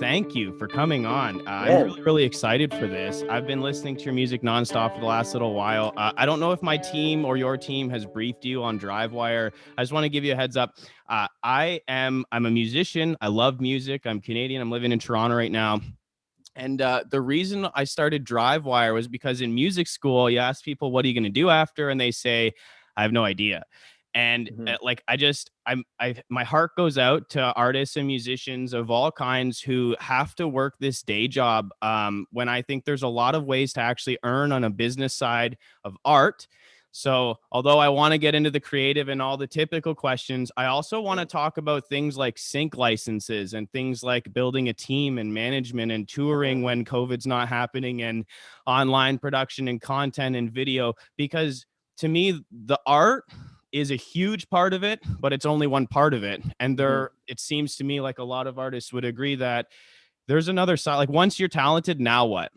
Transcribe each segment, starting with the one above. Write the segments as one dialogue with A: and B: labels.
A: thank you for coming on. I'm
B: Man,
A: really excited for this. I've been listening to your music nonstop for the last little while. I don't know if my team or your team has briefed you on Drivewire. I just want to give you a heads up. I'm a musician. I love music. I'm Canadian. I'm living in Toronto right now. And the reason I started Drivewire was because in music school, you ask people, what are you going to do after? And they say, I have no idea. And my heart goes out to artists and musicians of all kinds who have to work this day job, when I think there's a lot of ways to actually earn on a business side of art. So although I want to get into the creative and all the typical questions, I also want to talk about things like sync licenses and things like building a team and management and touring when COVID's not happening, and online production and content and video, because to me, the art is a huge part of it, but it's only one part of it. And it seems to me like a lot of artists would agree that there's another side. Like, once you're talented, now what?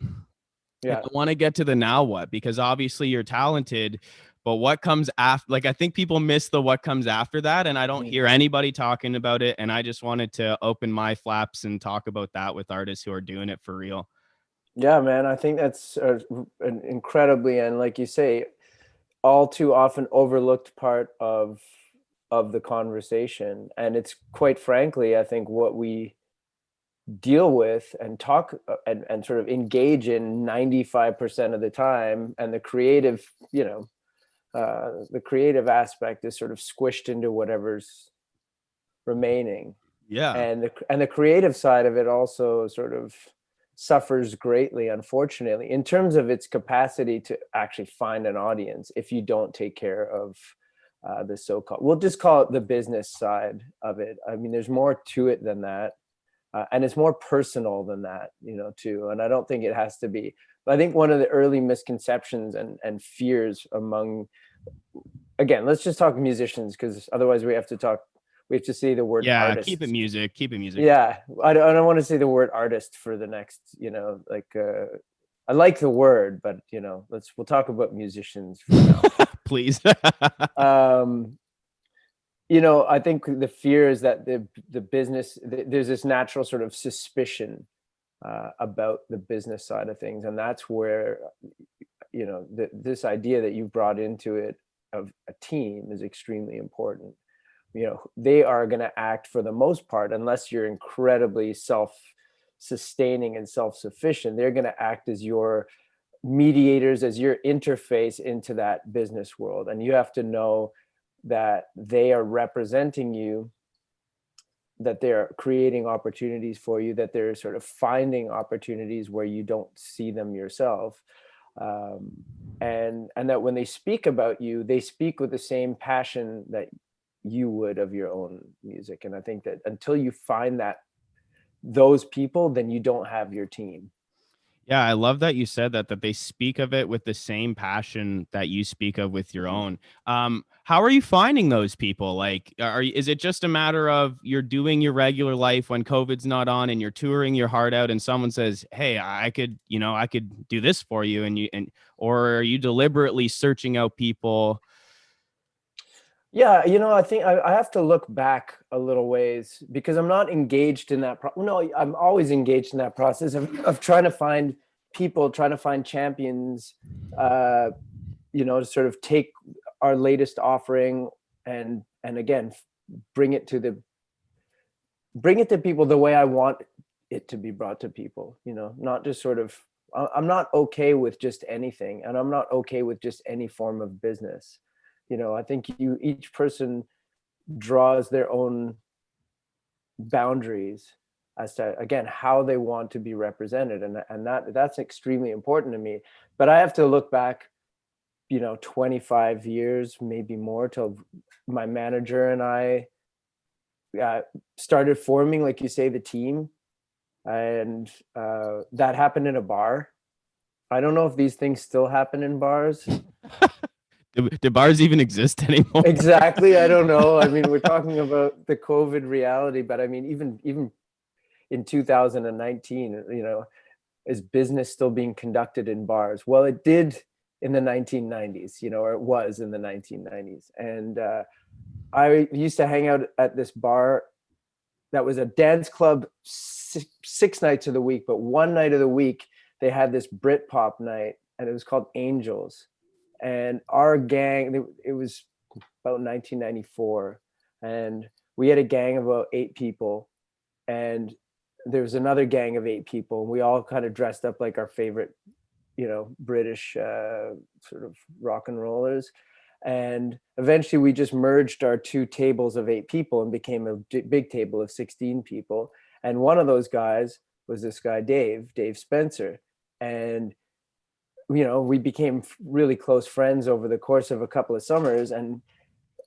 B: yeah.
A: I want to get to the now what, because obviously you're talented, but what comes after? Like, I think people miss the what comes after that, and I don't hear anybody talking about it. And I just wanted to open my flaps and talk about that with artists who are doing it for real.
B: Yeah, man, I think that's an incredibly, and like you say, all too often overlooked part of the conversation. And it's, quite frankly, I think what we deal with and talk and sort of engage in 95% of the time. And the creative, the creative aspect is sort of squished into whatever's remaining.
A: Yeah.
B: And the creative side of it also sort of suffers greatly, unfortunately, in terms of its capacity to actually find an audience if you don't take care of the so-called, we'll just call it the business side of it. I mean, there's more to it than that. And it's more personal than that, too. And I don't think it has to be. But I think one of the early misconceptions and fears among, again, let's just talk musicians, because otherwise we have to say the word artist.
A: Keep it music.
B: Yeah, I don't want to say the word artist for the next, I like the word, but we'll talk about musicians for now.
A: Please.
B: I think the fear is that the business, there's this natural sort of suspicion about the business side of things, and that's where this idea that you brought into it of a team is extremely important. They are going to act, for the most part, unless you're incredibly self-sustaining and self-sufficient, they're going to act as your mediators, as your interface into that business world. And you have to know that they are representing you, that they're creating opportunities for you, that they're sort of finding opportunities where you don't see them yourself. And that when they speak about you, they speak with the same passion that you would of your own music. And I think that until you find those people, then you don't have your team.
A: Yeah, I love that you said that they speak of it with the same passion that you speak of with your own. How are you finding those people? Like, is it just a matter of you're doing your regular life when COVID's not on and you're touring your heart out, and someone says, "Hey, I could do this for you," or are you deliberately searching out people?
B: Yeah, I think I have to look back a little ways, because I'm not engaged in that. No, I'm always engaged in that process of trying to find people, trying to find champions, to sort of take our latest offering and again, bring it to people the way I want it to be brought to people, not just sort of, I'm not okay with just anything, and I'm not okay with just any form of business. I think each person draws their own boundaries as to, again, how they want to be represented. And that's extremely important to me. But I have to look back, 25 years, maybe more, till my manager and I started forming, like you say, the team. And that happened in a bar. I don't know if these things still happen in bars.
A: Do bars even exist anymore?
B: Exactly. I don't know. I mean, we're talking about the COVID reality, but I mean, even in 2019, is business still being conducted in bars? Well, it did in the 1990s, or it was in the 1990s. And I used to hang out at this bar that was a dance club 6 nights of the week, but one night of the week they had this Britpop night, and it was called Angels. And our gang, it was about 1994, and we had a gang of about 8 people, and there was another gang of 8 people, and we all kind of dressed up like our favorite, British sort of rock and rollers. And eventually we just merged our 2 tables of 8 people and became a big table of 16 people. And one of those guys was this guy, Dave Spencer. And, we became really close friends over the course of a couple of summers. And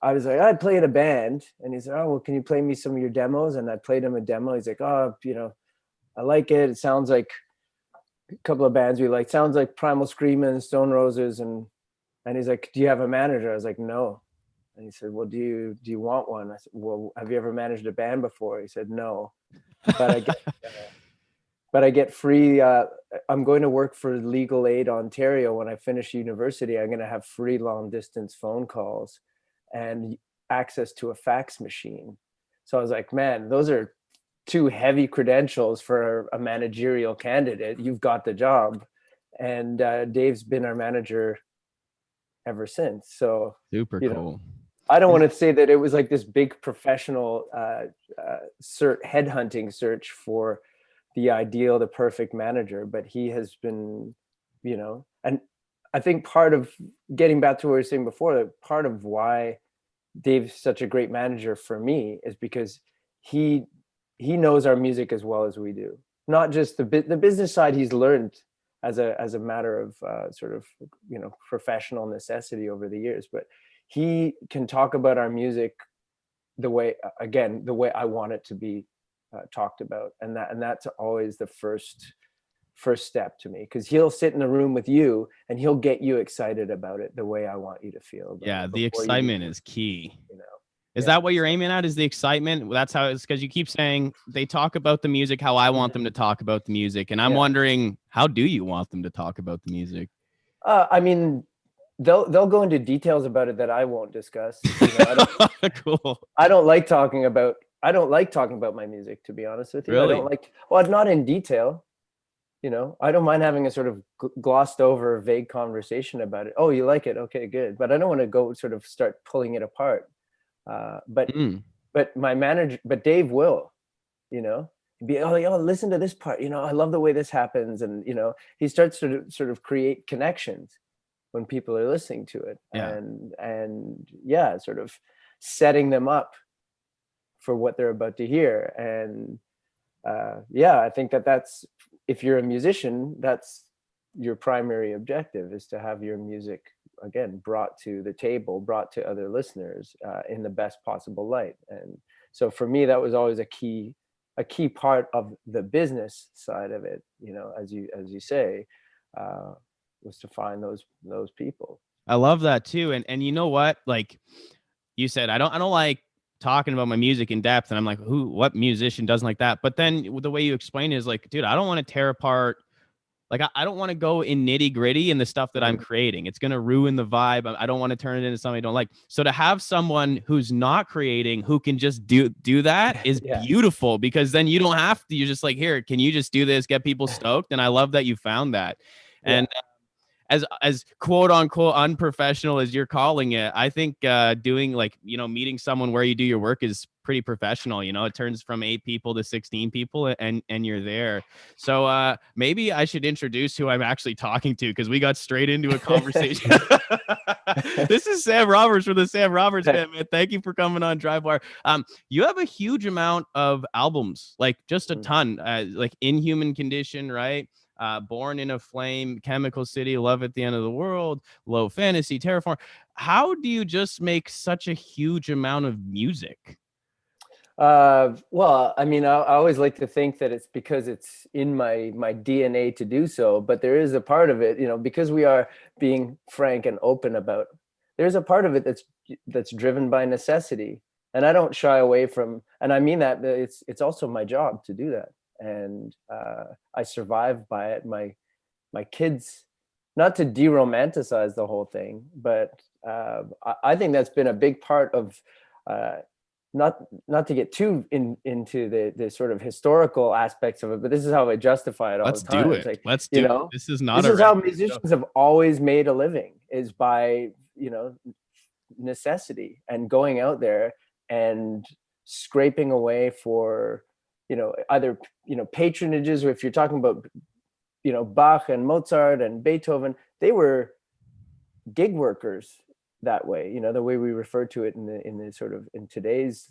B: I was like, I play in a band. And he said, oh, well, can you play me some of your demos? And I played him a demo. He's like, oh, I like it. It sounds like a couple of bands we like. Sounds like Primal Scream, Stone Roses. And he's like, do you have a manager? I was like, no. And he said, well, do you want one? I said, well, have you ever managed a band before? He said, no. But I get free. I'm going to work for Legal Aid Ontario when I finish university. I'm going to have free long distance phone calls and access to a fax machine. So I was like, man, those are 2 heavy credentials for a managerial candidate. You've got the job. And Dave's been our manager ever since. So
A: Super cool.
B: I don't want to say that it was like this big professional headhunting search for the perfect manager, but he has been, and I think part of getting back to what we were saying before, that part of why Dave's such a great manager for me is because he knows our music as well as we do. Not just the business side he's learned as a matter of sort of professional necessity over the years, but he can talk about our music the way I want it to be talked about, and that's always the first step to me, because he'll sit in a room with you and he'll get you excited about it the way I want you to feel about
A: yeah
B: it.
A: The excitement is key. Is
B: Yeah.
A: that what you're aiming at? Is the excitement? That's how it's, because you keep saying they talk about the music how I want them to talk about the music, and I'm wondering, how do you want them to talk about the music?
B: I mean, they'll go into details about it that I won't discuss.
A: Cool.
B: I don't like talking about my music, to be honest with you.
A: Really?
B: I don't like, well, not in detail. I don't mind having a sort of glossed over, vague conversation about it. Oh, you like it? Okay, good. But I don't want to go sort of start pulling it apart. But Dave will, be, oh, listen to this part. I love the way this happens, and he starts to sort of create connections when people are listening to it, and sort of setting them up for what they're about to hear. And I think that's, if you're a musician, that's your primary objective, is to have your music, again, brought to the table, brought to other listeners in the best possible light. And so for me, that was always a key part of the business side of it, as you say, was to find those people.
A: I love that too. And you know what? Like you said, I don't like talking about my music in depth, and I'm like, what musician doesn't like that? But then the way you explain it is like, dude, I don't want to tear apart. Like, I don't want to go in nitty gritty in the stuff that I'm creating. It's going to ruin the vibe. I don't want to turn it into something I don't like. So to have someone who's not creating, who can just do that is beautiful, because then you don't have to, you're just like, here, can you just do this, get people stoked? And I love that you found that. And as quote unquote unprofessional as you're calling it, I think doing, like, meeting someone where you do your work is pretty professional. It turns from 8 people to 16 people, and you're there. So maybe I should introduce who I'm actually talking to, because we got straight into a conversation. This is Sam Roberts from the Sam Roberts Band, man. Thank you for coming on Drivewire. You have a huge amount of albums, like just a ton, like Inhuman Condition, right? Born in a Flame, Chemical City, Love at the End of the World, Low Fantasy, Terraform. How do you just make such a huge amount of music?
B: Well, I mean, I always like to think that it's because it's in my DNA to do so, but there is a part of it, because we are being frank and open about, there's a part of it that's driven by necessity, and I don't shy away from, and I mean that it's also my job to do that. And I survive by it. My kids, not to de-romanticize the whole thing, but I think that's been a big part of not to get too into the sort of historical aspects of it, but this is how I justify it all
A: Let's
B: the time.
A: do
B: It's
A: it.
B: like,
A: Let's
B: you
A: do it.
B: know,
A: This is not
B: this
A: a
B: is how
A: regular show.
B: musicians have always made a living, is by, you know, necessity, and going out there and scraping away for, you know, either, you know, patronages, or if you're talking about, you know, Bach and Mozart and Beethoven, they were gig workers that way, you know, the way we refer to it in the sort of, in today's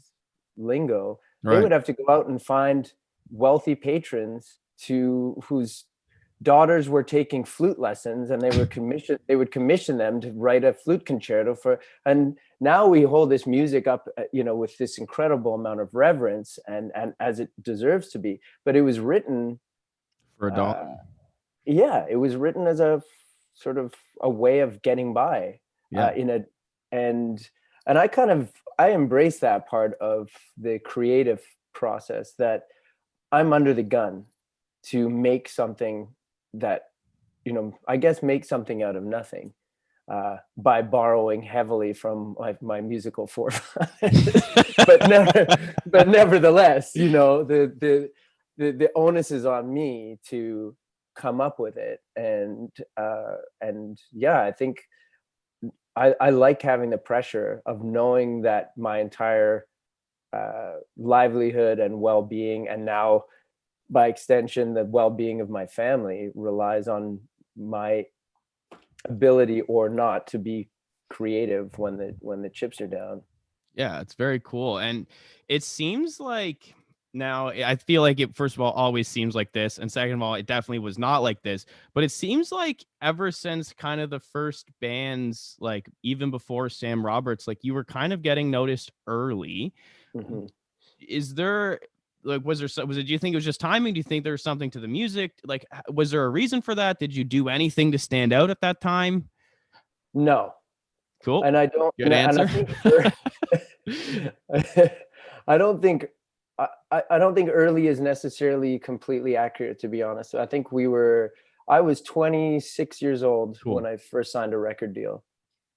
B: lingo. They
A: Right.
B: would have to go out and find wealthy patrons to whose daughters were taking flute lessons, and they would commission them to write a flute concerto for. And now we hold this music up, you know, with this incredible amount of reverence, and as it deserves to be. But it was written,
A: For a dollar.
B: yeah, it was written as a sort of a way of getting by,
A: Yeah.
B: in a, and I embrace that part of the creative process, that I'm under the gun to make something that, you know, I guess make something out of nothing, by borrowing heavily from my musical forefathers. But nevertheless, you know, the onus is on me to come up with it. And yeah, I think I like having the pressure of knowing that my entire livelihood and well-being, and now by extension the well-being of my family, relies on my ability or not to be creative when the chips are down.
A: Yeah, it's very cool. And it seems like now, I feel like it, first of all, always seems like this. And second of all, it definitely was not like this. But it seems like ever since kind of the first bands, like even before Sam Roberts, like you were kind of getting noticed early.
B: Mm-hmm.
A: Is there, like, was it, do you think it was just timing? Do you think there was something to the music? Like, was there a reason for that? Did you do anything to stand out at that time?
B: No,
A: Cool.
B: and I don't.
A: Good
B: And I
A: answer.
B: think I don't think I don't think early is necessarily completely accurate, to be honest. I was 26 years old
A: Cool.
B: when I first signed a record deal,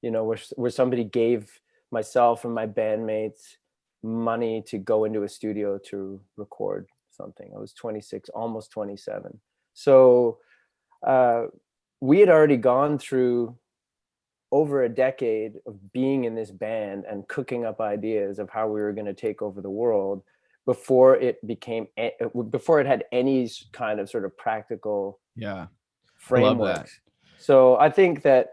B: you know, where somebody gave myself and my bandmates money to go into a studio to record something. I was 26, almost 27. So we had already gone through over a decade of being in this band and cooking up ideas of how we were going to take over the world before it had any kind of sort of practical
A: Yeah. I love that.
B: frameworks. So I think that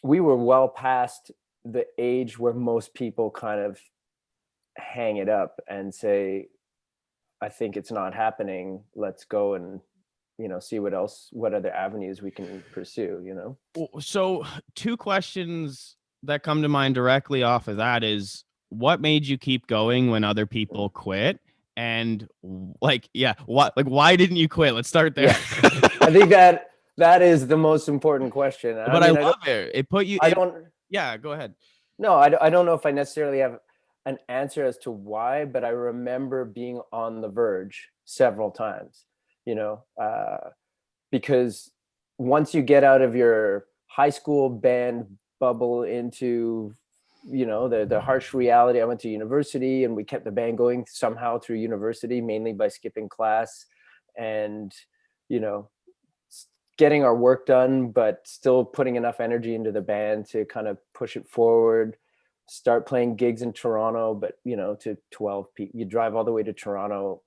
B: we were well past the age where most people kind of hang it up and say, I think it's not happening. Let's go and, you know, see what other avenues we can pursue, you know?
A: So two questions that come to mind directly off of that is, what made you keep going when other people quit? And like, yeah, why didn't you quit? Let's start there.
B: Yeah. I think that is the most important question.
A: But I love it. It put you, yeah, go ahead.
B: No, I don't know if I necessarily have an answer as to why, but I remember being on the verge several times, you know, because once you get out of your high school band bubble into, you know, the harsh reality. I went to university, and we kept the band going somehow through university, mainly by skipping class and, you know, getting our work done, but still putting enough energy into the band to kind of push it forward. Start playing gigs in Toronto, but, you know, to 12 people. You drive all the way to Toronto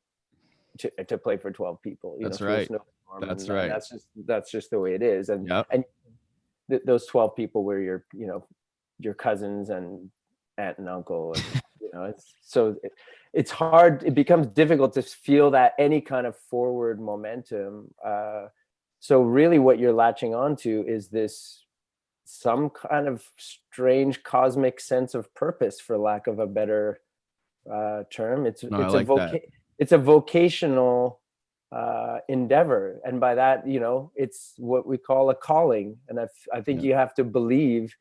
B: to play for 12 people. You
A: That's
B: know,
A: right.
B: That's
A: right.
B: And that's just the way it is. And
A: Yep.
B: and those 12 people were your cousins and aunt and uncle, and, you know, it's hard. It becomes difficult to feel that any kind of forward momentum. So really what you're latching onto is this some kind of strange cosmic sense of purpose, for lack of a better term. It's a vocational endeavor, and by that, you know, it's what we call a calling. And I think you have to believe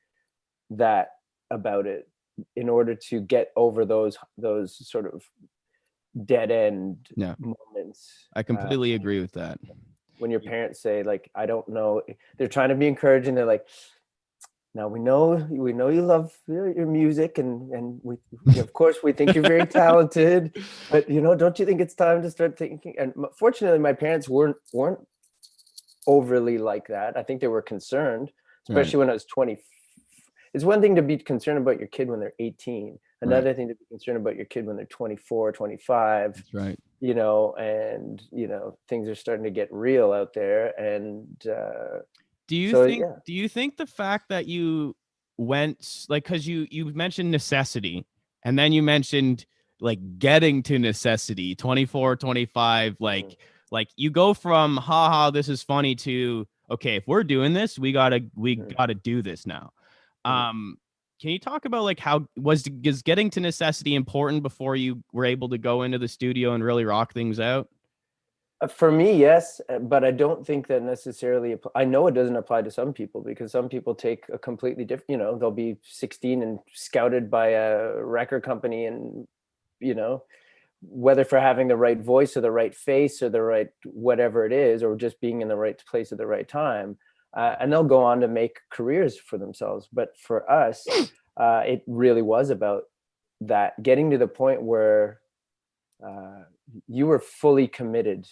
B: that about it in order to get over those sort of dead end moments.
A: I completely agree with that.
B: When your parents say, like, I don't know, they're trying to be encouraging, they're like, now we know you love your music, and we of course we think you're very talented, but don't you think it's time to start thinking? And fortunately, my parents weren't overly like that. I think they were concerned, especially
A: Right.
B: when I was 20. It's one thing to be concerned about your kid when they're 18,
A: Right.
B: another thing to be concerned about your kid when they're 24, 25,
A: That's right.
B: and things are starting to get real out there. And so yeah.
A: Do you think the fact that you went like, cuz you mentioned necessity and then you mentioned like getting to necessity 24, 25,
B: Mhm,
A: like you go from haha this is funny to okay, if we're doing this, we
B: mhm,
A: got to do this now.
B: mhm.
A: Um can you talk about like how is getting to necessity important before you were able to go into the studio and really rock things out?
B: For me, yes, but I don't think that necessarily. I know it doesn't apply to some people, because some people take a completely different. They'll be 16 and scouted by a record company, and whether for having the right voice or the right face or the right whatever it is, or just being in the right place at the right time, and they'll go on to make careers for themselves. But for us, it really was about that, getting to the point where uh, you were fully committed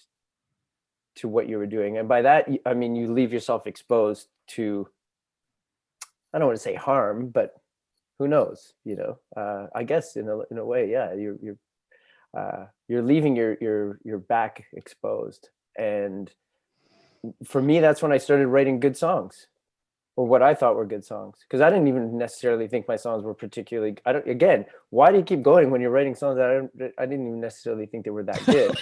B: to what you were doing. And by that, I mean, you leave yourself exposed to, I don't want to say harm, but who knows, I guess in a way, yeah, you're leaving your back exposed. And for me, that's when I started writing good songs, or what I thought were good songs. Cause I didn't even necessarily think my songs were particularly, again, why do you keep going when you're writing songs that I didn't even necessarily think they were that good?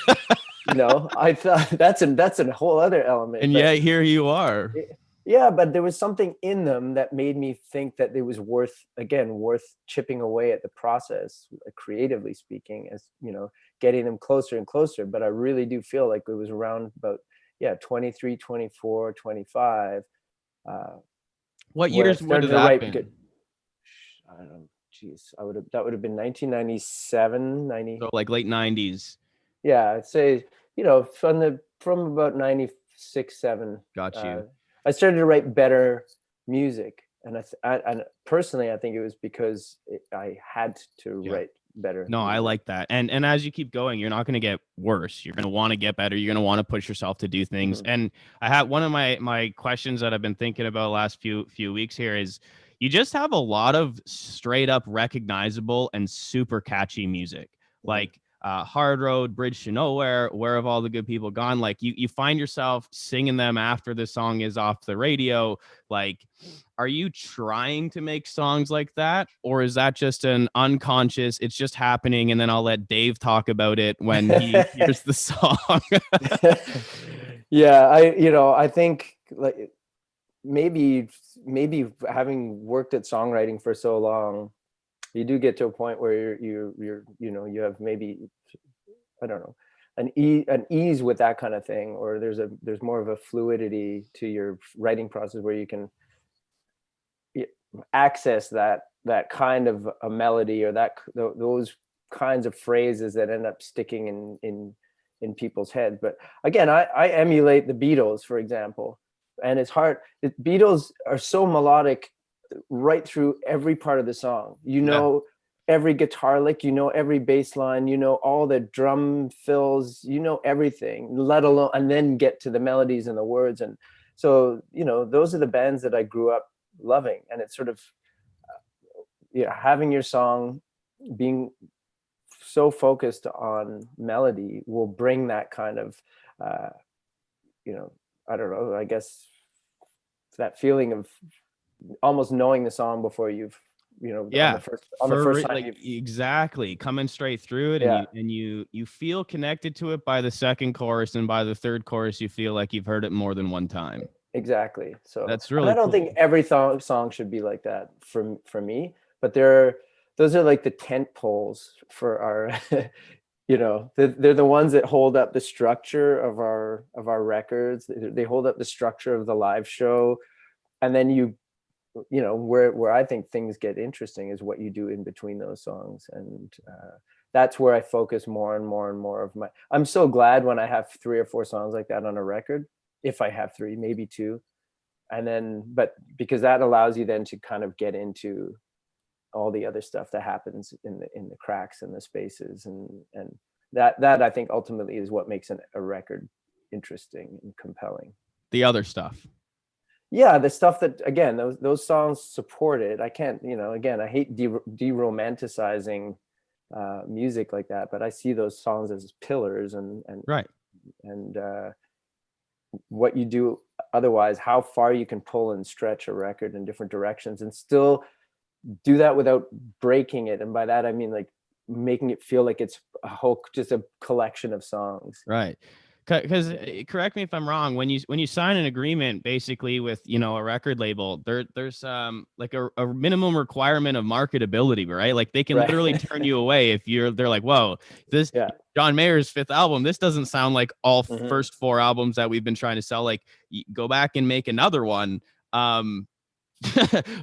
B: I thought that's a whole other element,
A: And
B: but
A: yet here you are.
B: yeah, but there was something in them that made me think that it was worth chipping away at the process, creatively speaking, as getting them closer and closer. But I really do feel like it was around about, yeah, 23, 24, 25,
A: What
B: where I
A: years would
B: started
A: have
B: to
A: that
B: write good.
A: been?
B: I don't know, geez, that would have been 1997,
A: So like late 90s.
B: yeah, I'd say, from about 96, 7,
A: Got
B: uh,
A: you.
B: I started to write better music. And and personally, I think it was because I had to
A: Yeah.
B: write better
A: No, I
B: music.
A: like that. And as you keep going, you're not going to get worse. You're going to want to get better. You're going to want to push yourself to do things.
B: Mhm.
A: And I have one of my questions that I've been thinking about the last few weeks here is you just have a lot of straight up recognizable and super catchy music.
B: Mhm.
A: Like Hard Road, Bridge to Nowhere, Where Have All the Good People Gone? Like you find yourself singing them after the song is off the radio. Like, are you trying to make songs like that, or is that just an unconscious, it's just happening and then I'll let Dave talk about it when he hears the song?
B: Yeah, I think, like, maybe having worked at songwriting for so long, you do get to a point where you have, maybe, I don't know, an ease with that kind of thing, or there's more of a fluidity to your writing process, where you can y- access that kind of a melody, or those kinds of phrases that end up sticking in people's heads. But again, I emulate the Beatles, for example, and it's hard. The Beatles are so melodic right through every part of the song.
A: Yeah.
B: Every guitar lick, every bass line, all the drum fills, everything, let alone, and then get to the melodies and the words. And so, those are the bands that I grew up loving. And it's sort of, having your song being so focused on melody will bring that kind of, uh, you know, I don't know, I guess, that feeling of almost knowing the song before you've, on
A: Yeah.
B: the
A: For
B: first time
A: like
B: you've,
A: exactly coming straight through it, and
B: yeah,
A: you feel connected to it by the second chorus, and by the third chorus you feel like you've heard it more than one time.
B: exactly. So,
A: That's
B: and I
A: really
B: don't think
A: cool.
B: every song should be like that for me, but those are like the tent poles for our, they're the ones that hold up the structure of our records. They hold up the structure of the live show. And then where I think things get interesting is what you do in between those songs. And that's where I focus more and more and more of my, I'm so glad when I have 3 or 4 songs like that on a record. If I have 3, maybe 2, and then, but because that allows you then to kind of get into all the other stuff that happens in the cracks and the spaces, and that I think ultimately is what makes a record interesting and compelling.
A: The other stuff.
B: Yeah, the stuff that, again, those songs support it. I can't, again, I hate de-romanticizing music like that, but I see those songs as pillars, and
A: right,
B: and what you do otherwise, how far you can pull and stretch a record in different directions and still do that without breaking it. And by that I mean like making it feel like it's just a collection of songs.
A: Right. Because correct me if I'm wrong, when you sign an agreement basically with a record label, there's like a minimum requirement of marketability, right? Like they can literally turn you away if they're like, whoa, this John Mayer's 5th album, this doesn't sound like all first 4 albums that we've been trying to sell. Like, go back and make another one.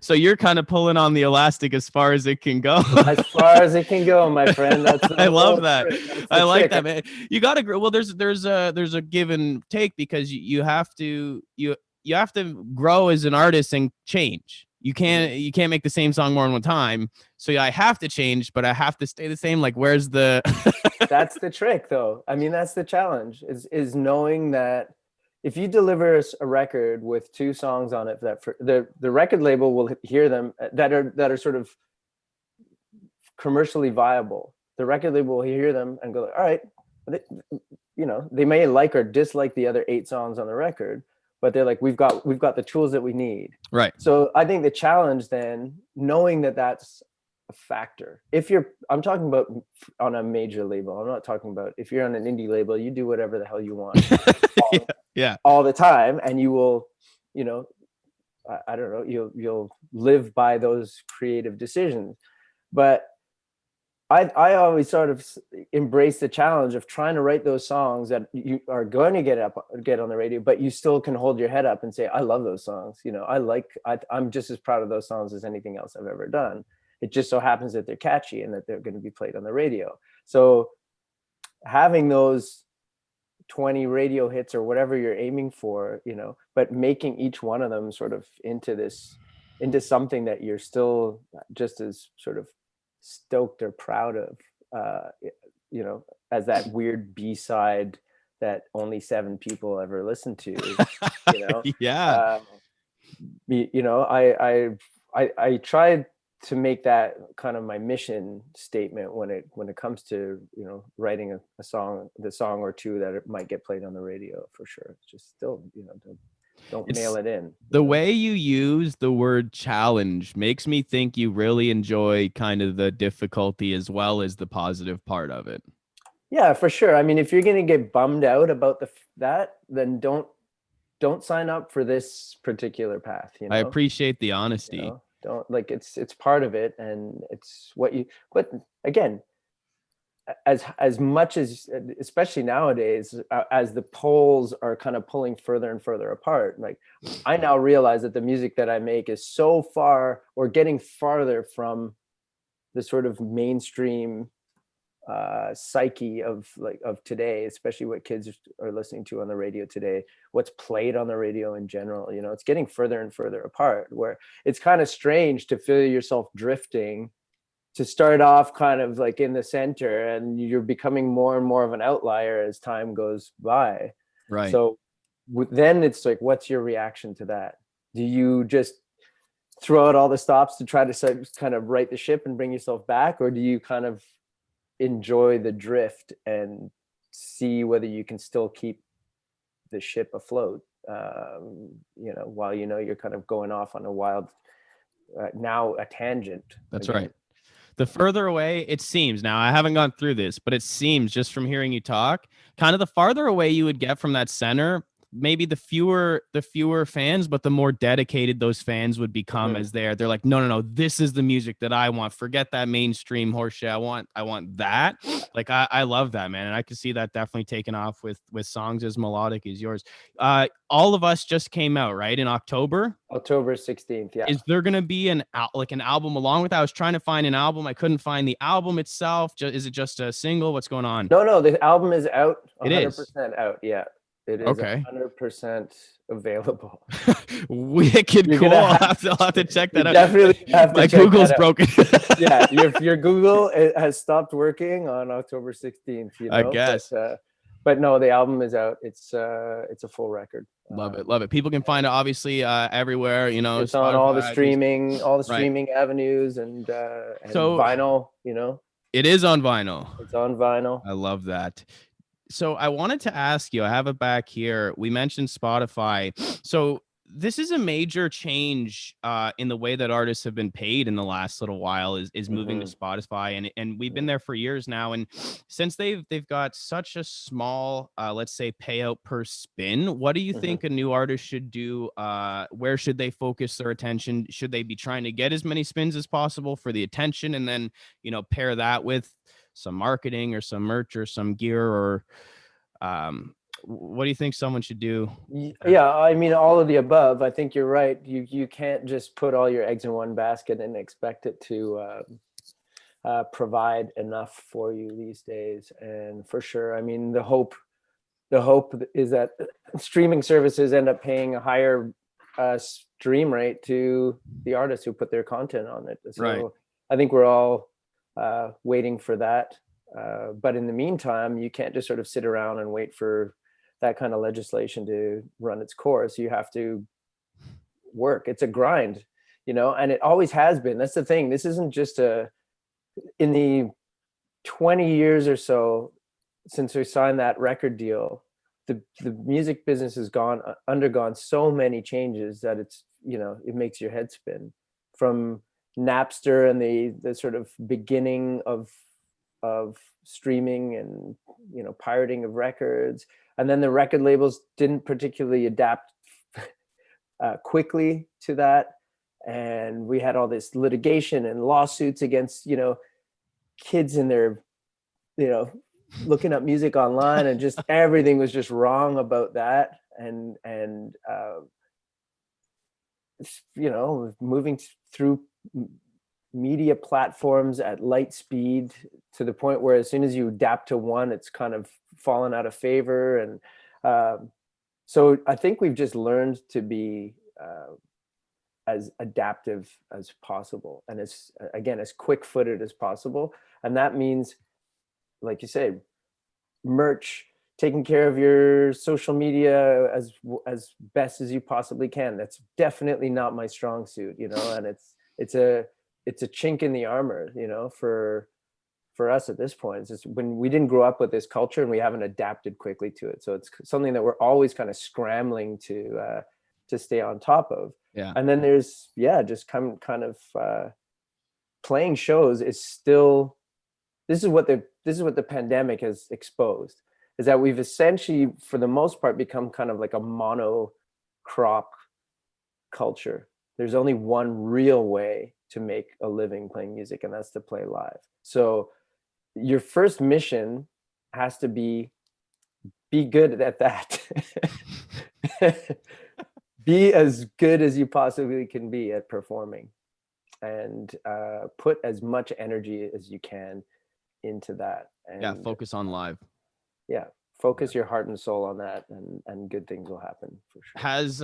A: So you're kind of pulling on the elastic as far as it can go.
B: As far as it can go, my friend. That's
A: I love that. I like that, man. You got to, well, there's a give and take, because you have to grow as an artist and change. You can't make the same song more than one time. So I have to change, but I have to stay the same. Like, where's the
B: That's the trick, though. I mean, that's the challenge, is knowing that if you deliver a record with 2 songs on it, that the record label will hear them that are sort of commercially viable. The record label will hear them and go, all right, they may like or dislike the other 8 songs on the record, but they're like, we've got the tools that we need.
A: Right.
B: So I think the challenge then, knowing that that's a factor. I'm talking about on a major label. I'm not talking about if you're on an indie label, you do whatever the hell you want. All the time, and you will, I don't know, you'll live by those creative decisions. But I always sort of embrace the challenge of trying to write those songs that you are going to get on the radio, but you still can hold your head up and say, I love those songs. I'm just as proud of those songs as anything else I've ever done. It just so happens that they're catchy and that they're going to be played on the radio. So having those 20 radio hits or whatever you're aiming for, but making each one of them sort of into something that you're still just as sort of stoked or proud of, as that weird B-side that only 7 people ever listen to,
A: Yeah.
B: I tried to make that kind of my mission statement when it comes to writing a song, the song or 2 that it might get played on the radio, for sure. It's just still don't mail it in.
A: The way you use the word challenge makes me think you really enjoy kind of the difficulty as well as the positive part of it.
B: Yeah, for sure. I mean, if you're going to get bummed out about that, then don't sign up for this particular path.
A: I appreciate the honesty.
B: Don't, like, it's part of it, and it's but again, as much as, especially nowadays, as the poles are kind of pulling further and further apart, like, I now realize that the music that I make is so far, or getting farther from the sort of mainstream psyche of today, especially what kids are listening to on the radio today, what's played on the radio in general. It's getting further and further apart, where it's kind of strange to feel yourself drifting, to start off kind of like in the center, and you're becoming more and more of an outlier as time goes by.
A: Right.
B: So then it's like, what's your reaction to that? Do you just throw out all the stops to try to kind of right the ship and bring yourself back, or do you kind of enjoy the drift and see whether you can still keep the ship afloat, while you're kind of going off on a wild, now a tangent.
A: That's
B: again.
A: right. The further away it seems, now I haven't gone through this, but it seems just from hearing you talk, kind of the farther away you would get from that center, maybe the fewer fans, but the more dedicated those fans would become. As they're like, no, this is the music that I want. Forget that mainstream horseshit. I want that. Like, I love that, man. And I can see that definitely taking off with songs as melodic as yours. All of Us just came out, right? In October
B: 16th. Yeah.
A: Is there going to be an album along with that? I was trying to find an album. I couldn't find the album itself. Is it just a single? What's going on?
B: No, the album is out. 100%
A: It is
B: out. Yeah. It is
A: okay.
B: 100%. available.
A: Wicked
B: You're
A: cool.
B: gonna
A: I'll have to check
B: you
A: that out.
B: definitely have to
A: My
B: check
A: Google's
B: that out.
A: broken.
B: Yeah, your Google has stopped working on October 16th, you
A: I
B: know,
A: guess.
B: but no, the album is out. It's a full record.
A: Love it. Love it. People can find it obviously everywhere, you know,
B: It's on all the
A: Spotify, iTunes. Right.
B: streaming avenues and
A: So
B: vinyl, you know,
A: it is on vinyl.
B: it's on vinyl.
A: I love that. So I wanted to ask you, I have it back here. We mentioned Spotify. So this is a major change in the way that artists have been paid in the last little while is moving to Spotify. And we've been there for years now. And since they've got such a small, let's say, payout per spin, what do you think a new artist should do? Where should they focus their attention? Should they be trying to get as many spins as possible for the attention and then, you know, pair that with some marketing or some merch or some gear, or what do you think someone should do?
B: Yeah, I mean, all of the above. I think you're right. You can't just put all your eggs in one basket and expect it to provide enough for you these days. And for sure, I mean, the hope is that streaming services end up paying a higher stream rate to the artists who put their content on it. So
A: Right.
B: I think we're all waiting for that. But in the meantime, you can't just sort of sit around and wait for that kind of legislation to run its course. You have to work. It's a grind, you know, and it always has been. That's the thing. This isn't just in the 20 years or so since we signed that record deal, the music business has undergone so many changes that it's, you know, it makes your head spin. From Napster and the sort of beginning of streaming and, you know, pirating of records, and then the record labels didn't particularly adapt quickly to that, and we had all this litigation and lawsuits against, you know, kids in their, you know, looking up music online, and just everything was just wrong about that, and you know, moving through media platforms at light speed to the point where as soon as you adapt to one, it's kind of fallen out of favor. And so I think we've just learned to be as adaptive as possible, and as quick-footed as possible. And that means, like you say, merch, taking care of your social media as best as you possibly can. That's definitely not my strong suit, you know, and it's a chink in the armor, you know, for us at this point. It's just when we didn't grow up with this culture and we haven't adapted quickly to it. So it's something that we're always kind of scrambling to stay on top of.
A: Yeah.
B: And then there's, just kind of playing shows is still, this is what the pandemic has exposed, is that we've essentially, for the most part, become kind of like a monocrop culture. There's only one real way to make a living playing music, and that's to play live. So your first mission has to be good at that. Be as good as you possibly can be at performing, and put as much energy as you can into that. And
A: focus on live.
B: Focus your heart and soul on that, and good things will happen for sure.
A: Has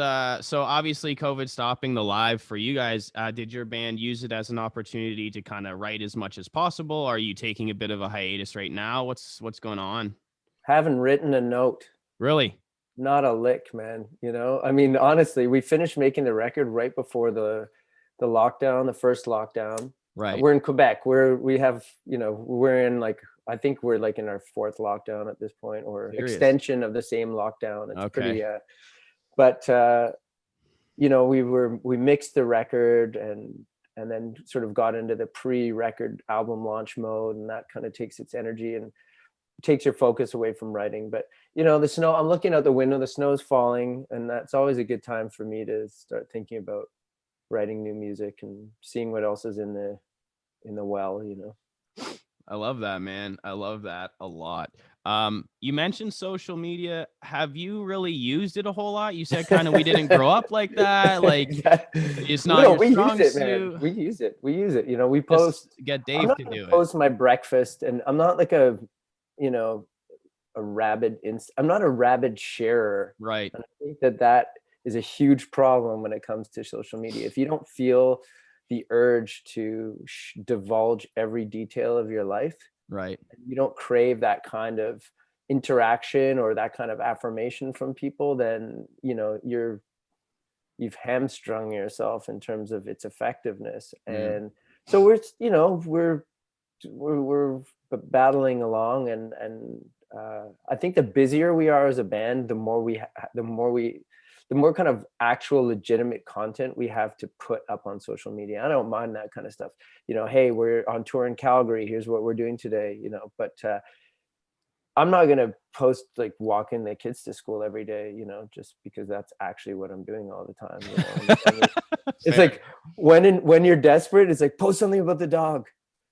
A: so obviously COVID stopping the live for you guys, did your band use it as an opportunity to kind of write as much as possible? Are you taking a bit of a hiatus right now? What's going on?
B: Haven't written a note.
A: Really?
B: Not a lick, man. You know, I mean, honestly, we finished making the record right before the lockdown, the first lockdown.
A: Right.
B: We're in Quebec. We have, you know, we're in like, I think we're like in our fourth lockdown at this point, or
A: Serious?
B: Extension of the same lockdown. It's
A: Okay.
B: pretty, but you know, we mixed the record and then sort of got into the pre-record album launch mode, and that kind of takes its energy and takes your focus away from writing. But you know, the snow, I'm looking out the window, the snow's falling, and that's always a good time for me to start thinking about writing new music and seeing what else is in the well, you know.
A: I love that, man. I love that a lot. You mentioned social media. Have you really used it a whole lot? You said kind of we didn't grow up like that. Like it's not your strong
B: use it,
A: suit.
B: man. We use it. You know, we post.
A: Just get
B: I'm
A: Dave
B: not
A: to
B: gonna
A: do
B: post my breakfast, and I'm not like a, you know, I'm not a rabid sharer.
A: Right.
B: And I think that is a huge problem when it comes to social media. If you don't feel the urge to divulge every detail of your life,
A: Right.
B: you don't crave that kind of interaction or that kind of affirmation from people, then, you know, you've hamstrung yourself in terms of its effectiveness.
A: Yeah.
B: And so we're, you know, we're battling along, and I think the busier we are as a band, the more kind of actual legitimate content we have to put up on social media. I don't mind that kind of stuff. You know, hey, we're on tour in Calgary. Here's what we're doing today, you know, but I'm not going to post like walking the kids to school every day, you know, just because that's actually what I'm doing all the time. You know, I mean, it's like when you're desperate, it's like post something about the dog,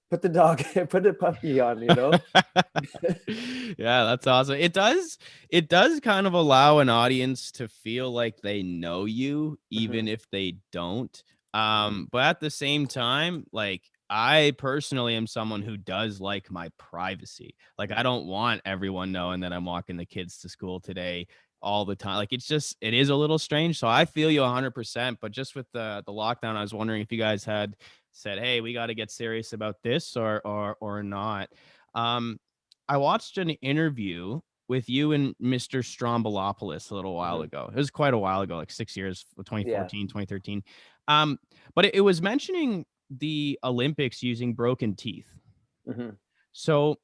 B: put the puppy on, you know?
A: Yeah, that's awesome. It does kind of allow an audience to feel like they know you, even if they don't. But at the same time, like, I personally am someone who does like my privacy. Like, I don't want everyone knowing that I'm walking the kids to school today all the time. Like, it is a little strange. So I feel you 100%. But just with the lockdown, I was wondering if you guys had said, hey, we got to get serious about this, or not. I watched an interview with you and Mr. Strombolopoulos a little while ago. It was quite a while ago, like 6 years, 2014, 2013. But it was mentioning the Olympics using broken teeth. So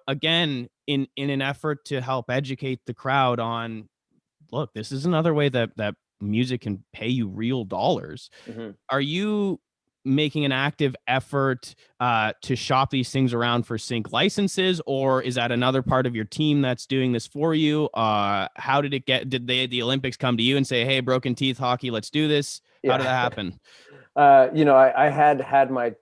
A: again, in an effort to help educate the crowd on, look, this is another way that music can pay you real dollars. Are you making an active effort to shop these things around for sync licenses, or is that another part of your team that's doing this for you? How did it get? Did the Olympics come to you and say, hey, broken teeth hockey, let's do this? How did that happen?
B: You know, I had my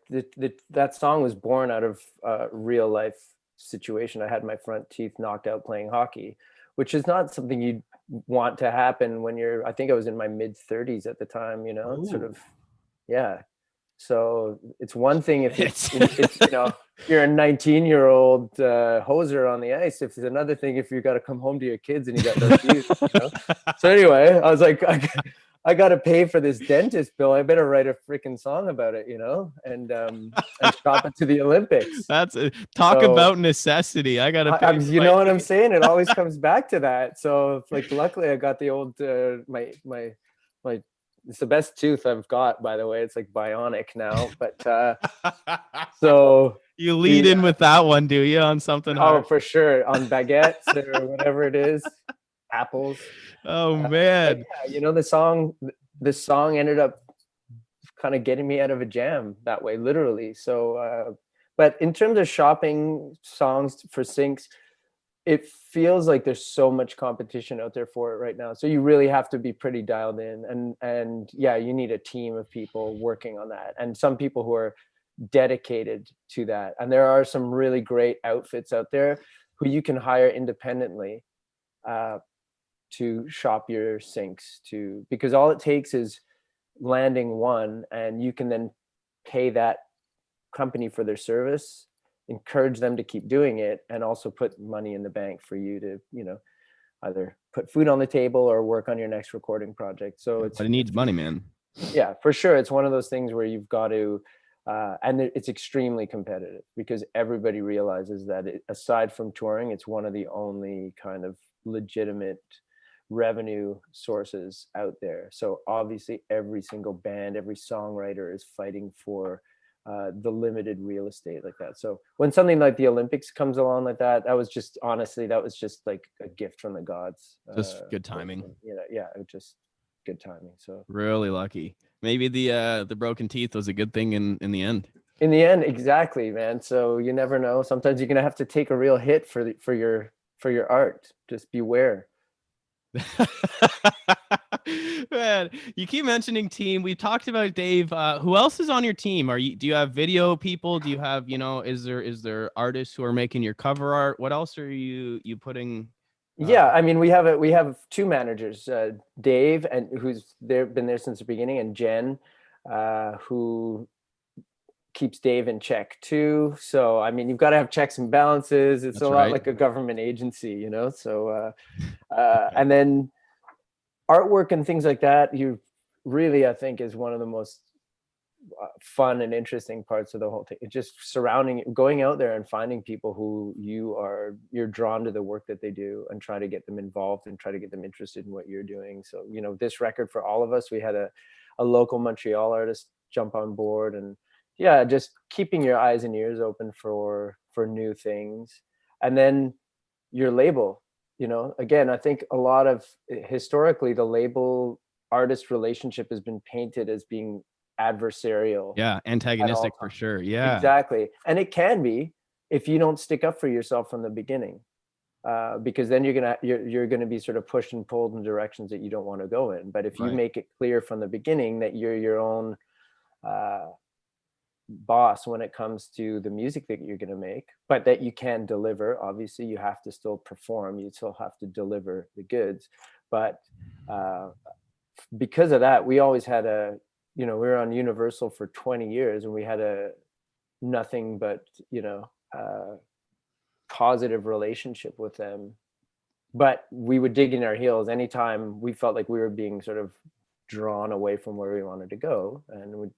B: that song was born out of a real life situation. I had my front teeth knocked out playing hockey, which is not something you'd want to happen when you're, I think I was in my mid 30s at the time, you know. Sort of, yeah. So it's one thing if it's you know, you're a 19-year-old hoser on the ice. If it's another thing if you got to come home to your kids and you got no teeth, you know? So anyway, I was like, I got to pay for this dentist bill. I better write a freaking song about it, you know, and shop it to the Olympics.
A: That's talk about necessity. I got to pay.
B: You know what I'm saying? It always comes back to that. So like, luckily I got the old, my, it's the best tooth I've got, by the way. It's like bionic now, but so
A: you lead in with that one, do you, on something hard?
B: Oh, for sure, on baguettes or whatever it is, apples.
A: Oh man,
B: yeah, you know, this song ended up kind of getting me out of a jam that way, literally. So, but in terms of shopping songs for syncs, it feels like there's so much competition out there for it right now. So you really have to be pretty dialed in, and yeah, you need a team of people working on that, and some people who are dedicated to that. And there are some really great outfits out there who you can hire independently to shop your syncs to, because all it takes is landing one, and you can then pay that company for their service, encourage them to keep doing it, and also put money in the bank for you to, you know, either put food on the table or work on your next recording project. So
A: but it needs money, man.
B: Yeah, for sure. It's one of those things where you've got to, and it's extremely competitive because everybody realizes that aside from touring, it's one of the only kind of legitimate revenue sources out there. So obviously every single band, every songwriter is fighting for the limited real estate like that. So when something like the Olympics comes along like that, that was just like a gift from the gods.
A: Just good timing.
B: You know, yeah, it just good timing. So
A: really lucky. Maybe the broken teeth was a good thing in the end.
B: In the end, exactly, man. So you never know. Sometimes you're gonna have to take a real hit for your art. Just beware.
A: Man, you keep mentioning team. We talked about Dave. Who else is on your team? Do you have video people? Do you have, you know, is there artists who are making your cover art? What else are you putting?
B: Yeah, I mean, we have two managers, Dave, and who's been there since the beginning, and Jen, who keeps Dave in check too. So I mean, you've got to have checks and balances. It's a lot like a government agency, you know. So and then artwork and things like that, you really, I think, is one of the most fun and interesting parts of the whole thing. It's just going out there and finding people who you're drawn to the work that they do, and try to get them involved and try to get them interested in what you're doing. So, this record, for all of us, we had a local Montreal artist jump on board, and yeah, just keeping your eyes and ears open for new things. And then your label, again, I think a lot of, historically, the label artist relationship has been painted as being adversarial.
A: Yeah, antagonistic for sure. Yeah,
B: exactly. And it can be, if you don't stick up for yourself from the beginning, because then you're gonna be sort of pushed and pulled in directions that you don't want to go in. But if you make it clear from the beginning that you're your own boss when it comes to the music that you're going to make, but that you can deliver. Obviously, you have to still perform, you still have to deliver the goods. But because of that, we always had we were on Universal for 20 years, and we had nothing but positive relationship with them. But we would dig in our heels anytime we felt like we were being sort of drawn away from where we wanted to go, and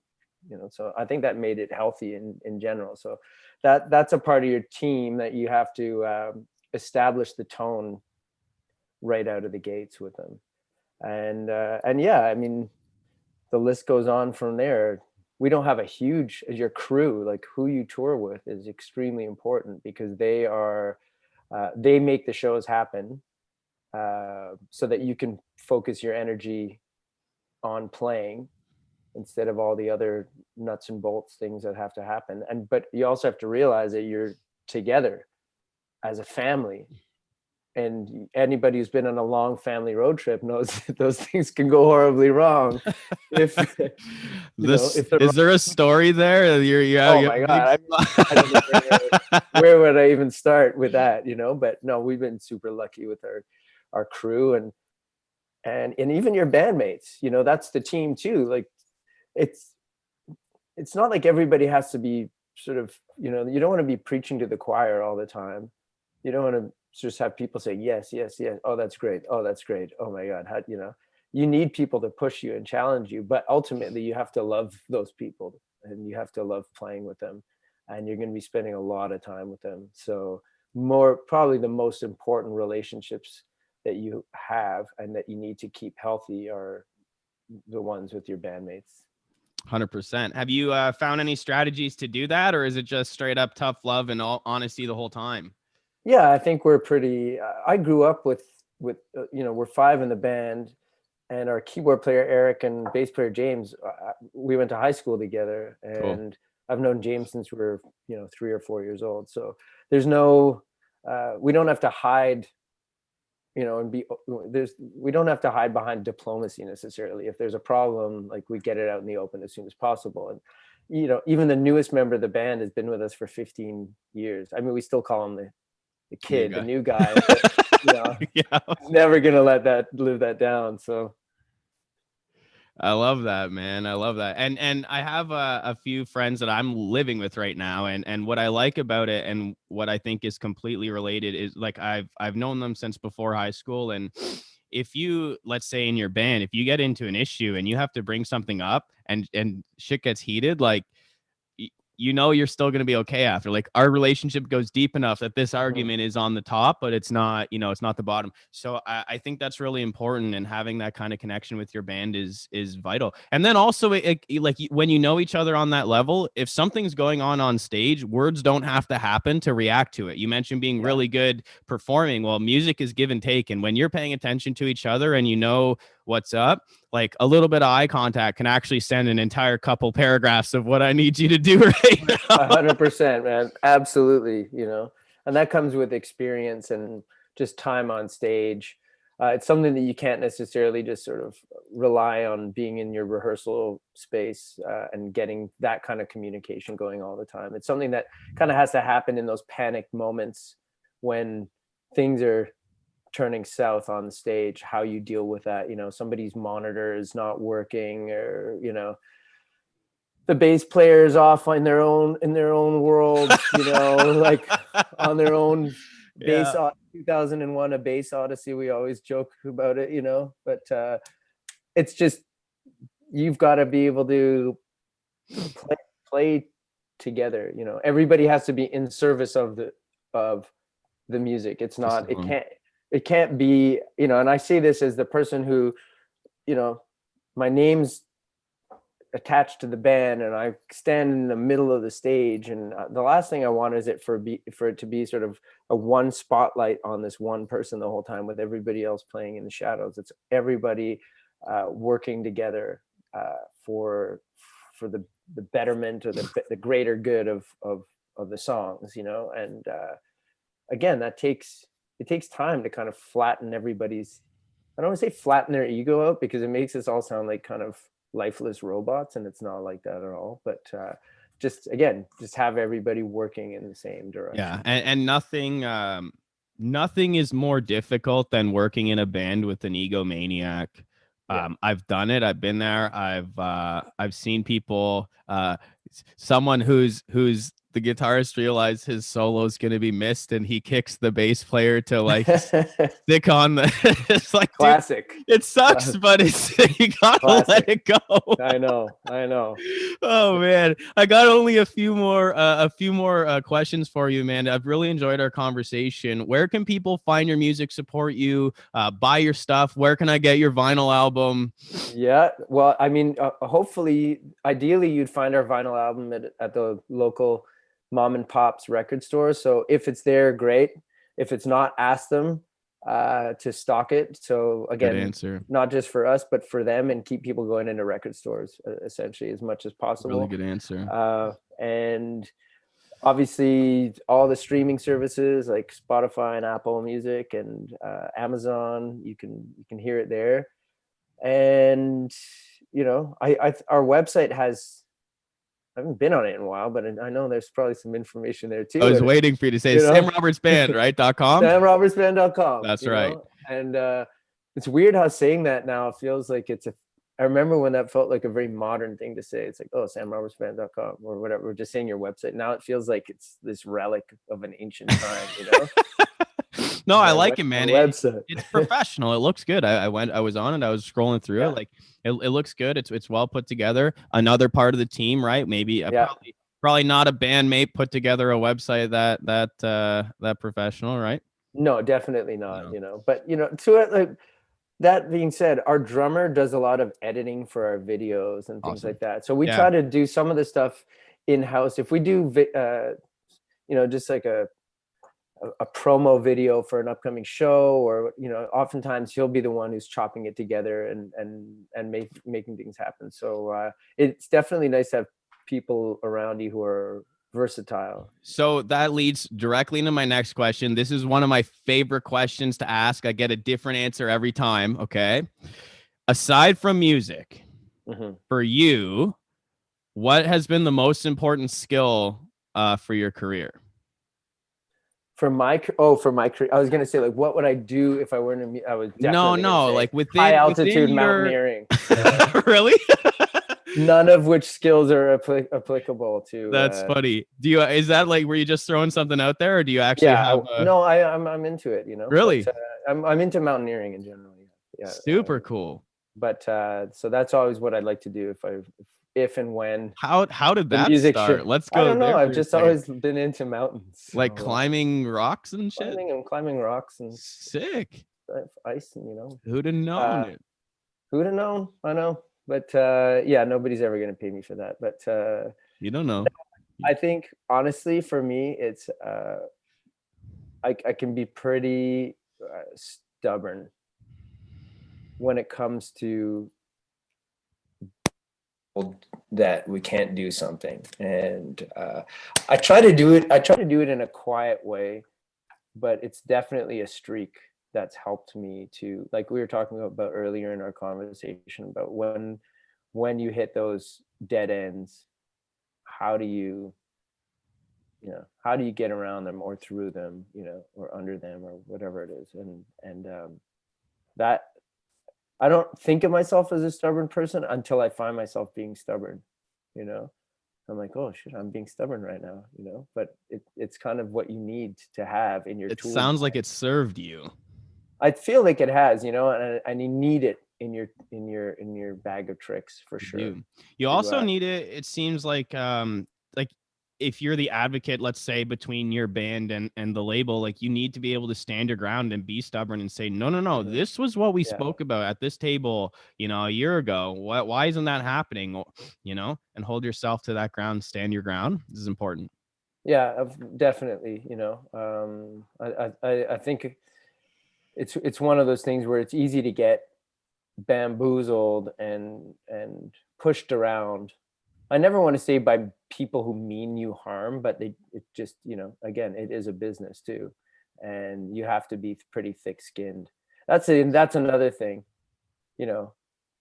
B: so I think that made it healthy in general. So that's a part of your team that you have to establish the tone right out of the gates with them. And yeah, I mean, the list goes on from there. We don't have your crew, like who you tour with is extremely important, because they make the shows happen, so that you can focus your energy on playing instead of all the other nuts and bolts things that have to happen. But you also have to realize that you're together as a family, and anybody who's been on a long family road trip knows that those things can go horribly wrong. Is
A: there a story there?
B: Oh my God. I don't know where would I even start with that, but no, we've been super lucky with our crew and even your bandmates, that's the team too. Like, it's not like everybody has to be sort of, you don't want to be preaching to the choir all the time. You don't want to just have people say, yes, yes, yes. Oh, that's great. Oh, that's great. Oh my God. You need people to push you and challenge you, but ultimately you have to love those people, and you have to love playing with them, and you're going to be spending a lot of time with them. So probably the most important relationships that you have and that you need to keep healthy are the ones with your bandmates.
A: 100%. Have you found any strategies to do that, or is it just straight up tough love and all honesty the whole time?
B: Yeah, I think we're pretty. I grew up with we're 5 in the band, and our keyboard player Eric and bass player James. We went to high school together, and I've known James since we were 3 or 4 years old. So there's no, we don't have to hide. We don't have to hide behind diplomacy necessarily. If there's a problem, like, we get it out in the open as soon as possible. And even the newest member of the band has been with us for 15 years. I mean, we still call him the kid, the new guy. But,
A: yeah.
B: Never gonna live that down. So
A: I love that, man. I love that. And I have a few friends that I'm living with right now. And what I like about it, and what I think is completely related, is like, I've known them since before high school. And if you, let's say in your band, if you get into an issue and you have to bring something up and shit gets heated, like, you're still going to be okay after. Like, our relationship goes deep enough that this argument is on the top, but it's not, it's not the bottom. So I think that's really important, and having that kind of connection with your band is vital. And then also, like, when you know each other on that level, if something's going on stage, words don't have to happen to react to it. You mentioned being really good performing. Well, music is give and take. And when you're paying attention to each other and what's up, like, a little bit of eye contact can actually send an entire couple paragraphs of what I need you to do right now.
B: 100%, man. Absolutely. And that comes with experience and just time on stage. It's something that you can't necessarily just sort of rely on being in your rehearsal space and getting that kind of communication going all the time. It's something that kind of has to happen in those panic moments when things are turning south on stage. How you deal with that, somebody's monitor is not working, or the bass player is off in their own world, like on their own
A: Yeah.
B: 2001 A Bass Odyssey, we always joke about it, but it's just, you've got to be able to play together. Everybody has to be in service of the music. It's not, it can't be, and I say this as the person who, my name's attached to the band and I stand in the middle of the stage, and the last thing I want is for it to be sort of a one spotlight on this one person the whole time, with everybody else playing in the shadows. It's everybody working together for the betterment or the greater good of the songs, and again, it takes time to kind of flatten everybody's, I don't want to say flatten their ego out, because it makes us all sound like kind of lifeless robots, and it's not like that at all. But just have everybody working in the same direction.
A: Yeah, and nothing is more difficult than working in a band with an egomaniac. I've done it. I've been there. I've seen people. Someone who's the guitarist realized his solo is going to be missed, and he kicks the bass player to like stick on the. It's like
B: classic.
A: Dude, it sucks, classic. But it's you gotta classic. Let it go.
B: I know.
A: Oh man, I got only a few more questions for you, man. I've really enjoyed our conversation. Where can people find your music, support you, buy your stuff? Where can I get your vinyl album?
B: Yeah, well, I mean, hopefully, ideally, you'd find our vinyl album at the local mom and pop's record store. So if it's there, great. If it's not, ask them to stock it. So again, not just for us, but for them, and keep people going into record stores essentially as much as possible.
A: Really good answer.
B: And obviously all the streaming services like Spotify and Apple Music and Amazon, you can hear it there. And our website has, I haven't been on it in a while, but I know there's probably some information there too.
A: I was waiting for you to say SamRobertsBand, right? .com?
B: SamRobertsBand.com.
A: That's right.
B: And it's weird how saying that now feels like I remember when that felt like a very modern thing to say. It's like, oh, SamRobertsBand.com or whatever. We're just saying your website. Now it feels like it's this relic of an ancient time,
A: No, I like it, man.
B: It's
A: professional. It looks good. I was on it. I was scrolling through it. Like it looks good. It's well put together. Another part of the team, right? Maybe probably not a bandmate put together a website that professional, right?
B: No, definitely not. But to it, like that being said, our drummer does a lot of editing for our videos and things like that. So we try to do some of the stuff in-house. If we do just like a promo video for an upcoming show, or oftentimes he'll be the one who's chopping it together and making things happen. So it's definitely nice to have people around you who are versatile.
A: So that leads directly into my next question. This is one of my favorite questions to ask. I get a different answer every time. Okay, aside from music, for you, what has been the most important skill for your career?
B: For my career, I was gonna say, like, what would I do if I were in I was definitely
A: like within
B: high altitude mountaineering.
A: Really?
B: None of which skills are applicable to.
A: That's funny. Is that like, were you just throwing something out there, or do you actually have?
B: No, I'm into it.
A: Really?
B: But, I'm into mountaineering in general. Yeah.
A: Super cool.
B: But so that's always what I'd like to do if and when.
A: How did that start? Let's go.
B: I don't know. I've just always been into mountains.
A: Like climbing rocks and shit.
B: Climbing rocks and
A: sick.
B: Ice and
A: Who'd have known it?
B: Who'd have known? I know. But nobody's ever gonna pay me for that. But
A: you don't know.
B: I think honestly, for me, it's I can be pretty stubborn when it comes to that we can't do something, and I try to do it in a quiet way, but it's definitely a streak that's helped me to, like we were talking about earlier in our conversation, about when you hit those dead ends, how do you get around them or through them, or under them or whatever it is. And that, I don't think of myself as a stubborn person until I find myself being stubborn, I'm like, oh shit, I'm being stubborn right now, you know. But it's kind of what you need to have in your
A: It
B: tool
A: sounds like
B: bag.
A: it served you.
B: I feel like it has, you know, and you need it in your bag of tricks for
A: You
B: sure.
A: do. You
B: To
A: also need it. It seems like if you're the advocate, let's say between your band and the label, like you need to be able to stand your ground and be stubborn and say, no, no, no,
B: Mhm.
A: this was what we
B: Yeah,
A: spoke about at this table, a year ago. Why isn't that happening? And hold yourself to that ground, stand your ground. This is important.
B: yeah, definitely. You know, I think it's one of those things where it's easy to get bamboozled and pushed around. I never want to say by people who mean you harm, but it just, you know, again, it is a business too, and you have to be pretty thick-skinned. That's another thing, you know.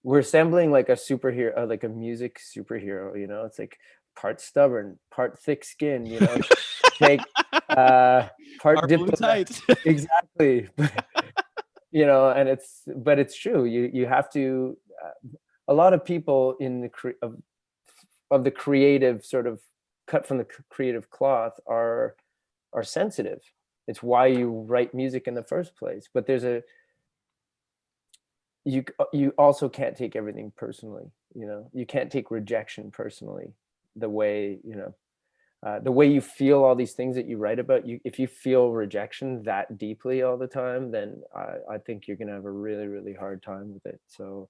B: We're assembling like a superhero, like a music superhero, you know. It's like part stubborn, part thick-skinned, you know. Take part
A: Our blue
B: diplomat.
A: tights.
B: Exactly. You know, and it's true. You have to a lot of people in of the creative sort of cut from the creative cloth are sensitive. It's why you write music in the first place. But you also can't take everything personally. You know, you can't take rejection personally. The way, you know, the way you feel all these things that you write about, you if you feel rejection that deeply all the time, then I think you're gonna have a really, really hard time with it. So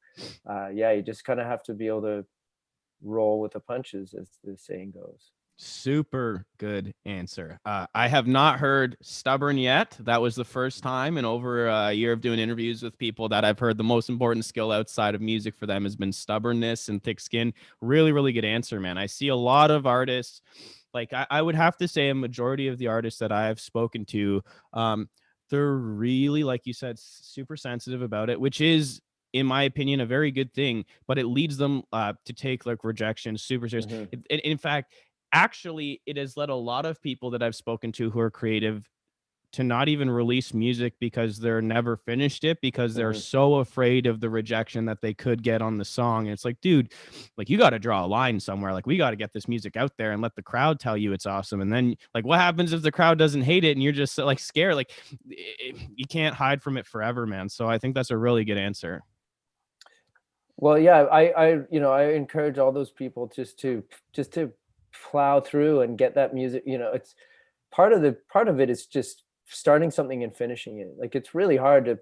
B: yeah, you just kind of have to be able to roll with the punches, as the saying goes.
A: Super good answer. I have not heard stubborn yet. That was the first time in over a year of doing interviews with people that I've heard the most important skill outside of music for them has been stubbornness and thick skin. Really, really good answer, man. I see a lot of artists, like I would have to say a majority of the artists that I have spoken to, they're really, like you said, super sensitive about it, which is, in my opinion, a very good thing, but it leads them to take like rejection super serious.
B: Hmm.
A: In fact, actually, it has led a lot of people that I've spoken to who are creative to not even release music because they're never finished it because they're
B: Hmm.
A: so afraid of the rejection that they could get on the song. And it's like, dude, like you got to draw a line somewhere. Like we got to get this music out there and let the crowd tell you it's awesome. And then like what happens if the crowd doesn't hate it and you're just like scared? Like you can't hide from it forever, man. So I think that's a really good answer.
B: Well, yeah, you know, I encourage all those people just to plow through and get that music. You know, it's part of it is just starting something and finishing it. Like it's really hard to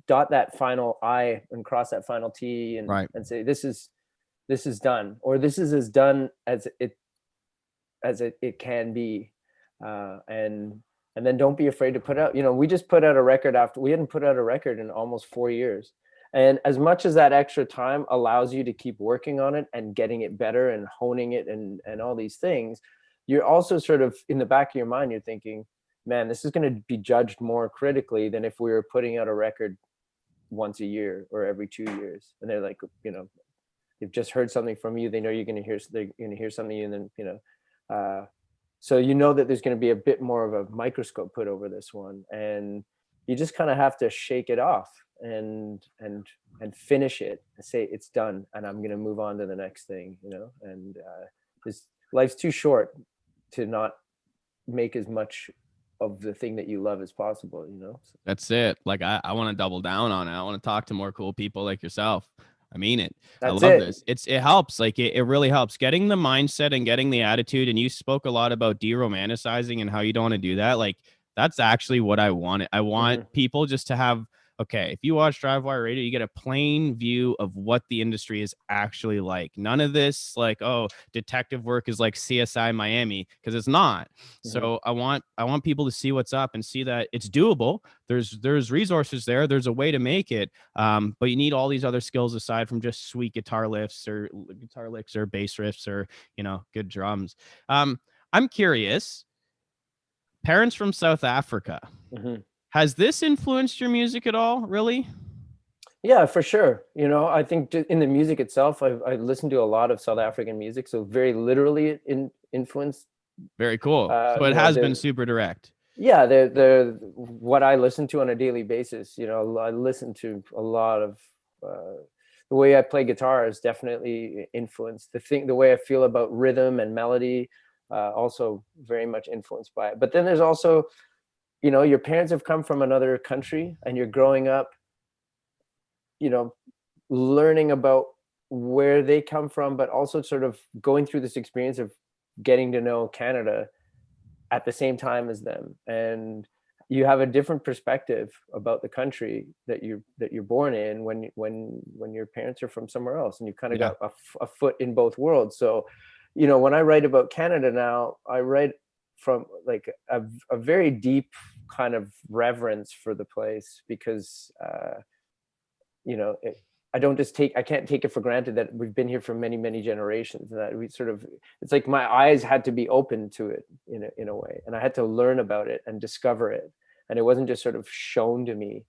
B: dot that final I and cross that final T
A: Right.
B: and say this is done, or this is as done as it can be. And then don't be afraid to put out, you know, we just put out a record after we hadn't put out a record in almost 4 years. And as much as that extra time allows you to keep working on it and getting it better and honing it and all these things, you're also sort of in the back of your mind, you're thinking, man, this is going to be judged more critically than if we were putting out a record once a year or every 2 years. And they're like, you know, they've just heard something from you. They know they're going to hear something, and then, you know, so you know that there's going to be a bit more of a microscope put over this one, and you just kind of have to shake it off and finish it and say it's done, and I'm going to move on to the next thing, you know. And this life's too short to not make as much of the thing that you love as possible, you know. So
A: That's it. Like I want to double down on it. I want to talk to more cool people like yourself. I mean it. I
B: that's
A: love
B: it.
A: this. It helps. Like it really helps getting the mindset and getting the attitude. And you spoke a lot about de-romanticizing and how you don't want to do that. Like that's actually what I want. I want
B: Hmm.
A: people just to have, okay, if you watch Drivewire Radio, you get a plain view of what the industry is actually like. None of this like, oh, detective work is like CSI Miami, because it's not.
B: Hmm.
A: So I want people to see what's up and see that it's doable. There's resources there. There's a way to make it. But you need all these other skills aside from just sweet guitar lifts or guitar licks or bass riffs or good drums. I'm curious. Parents from South Africa.
B: Hmm.
A: Has this influenced your music at all? Really?
B: Yeah, for sure. You know, I think in the music itself, I listened to a lot of South African music, so very literally it influenced.
A: Very cool. So it
B: You know,
A: has been super direct.
B: yeah, they're what I listen to on a daily basis. You know, I listen to a lot of the way I play guitar is definitely influenced. The way I feel about rhythm and melody, also very much influenced by it. But then there's also, your parents have come from another country, and you're growing up, learning about where they come from, but also sort of going through this experience of getting to know Canada at the same time as them. And you have a different perspective about the country that you're born in when your parents are from somewhere else, and you kind of got a foot in both worlds. So, when I write about Canada now, I write from like a very deep kind of reverence for the place, because I can't take it for granted that we've been here for many, many generations, and that it's like my eyes had to be open to it in a way, and I had to learn about it and discover it, and it wasn't just sort of shown to me.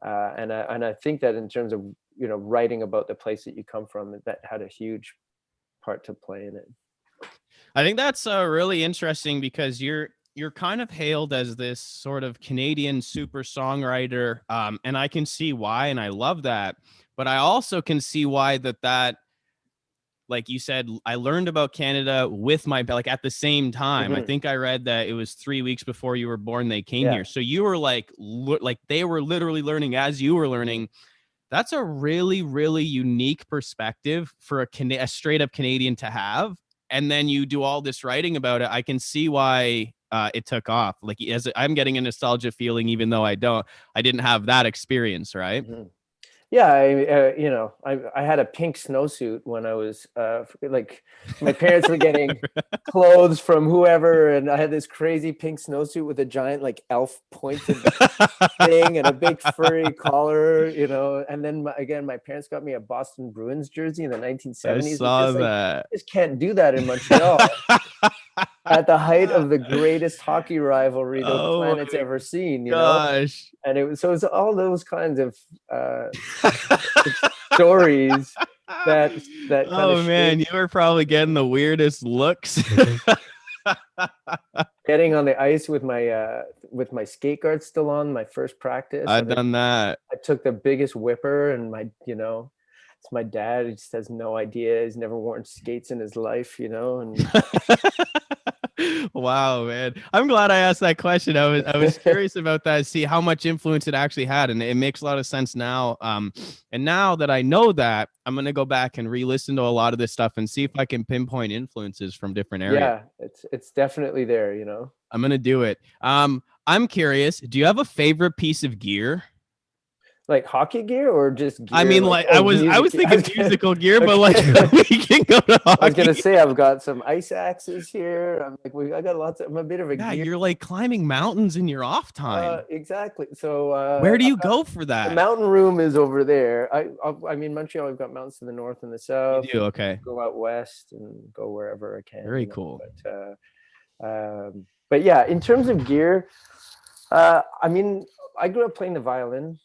B: And I think that in terms of writing about the place that you come from, that had a huge part to play in it.
A: I think that's really interesting, because you're kind of hailed as this sort of Canadian super songwriter, and I can see why, and I love that. But I also can see why that like you said, I learned about Canada with like at the same time. I think I read that it was 3 weeks before you were born they came here. So you were like they were literally learning as you were learning. That's a really, really unique perspective for a straight up Canadian to have. And then you do all this writing about it. I can see why it took off. Like, as I'm getting a nostalgia feeling, even though I didn't have that experience, right?
B: Yeah, I had a pink snowsuit when I was like, my parents were getting clothes from whoever, and I had this crazy pink snowsuit with a giant like elf pointed thing and a big furry collar, and then my parents got me a Boston Bruins jersey in the 1970s.
A: I saw that.
B: Just can't do that in Montreal. At the height of the greatest hockey rivalry the planet's ever seen,
A: Gosh.
B: And it's all those kinds of stories that kind of
A: man, you were probably getting the weirdest looks.
B: Getting on the ice with my skate guards still on, my first practice.
A: I've done that.
B: I took the biggest whipper, and it's my dad. He just has no idea. He's never worn skates in his life, and
A: wow, man. I'm glad I asked that question. I was curious about that, see how much influence it actually had. And it makes a lot of sense now. And now that I know that, I'm going to go back and re-listen to a lot of this stuff and see if I can pinpoint influences from different areas.
B: Yeah, it's definitely there,
A: I'm going to do it. I'm curious, do you have a favorite piece of gear?
B: Like hockey gear or just gear?
A: I mean, I was thinking musical gear, but like we can go to hockey.
B: I was gonna say I've got some ice axes here. I got lots of. I'm a bit of a gear.
A: You're like climbing mountains in your off time.
B: Exactly. So
A: where do you go for that?
B: The mountain room is over there. I mean, Montreal, we've got mountains to the north and the south.
A: You do? Okay.
B: Go out west and go wherever I can.
A: Very cool.
B: But yeah, in terms of gear, I mean, I grew up playing the violin.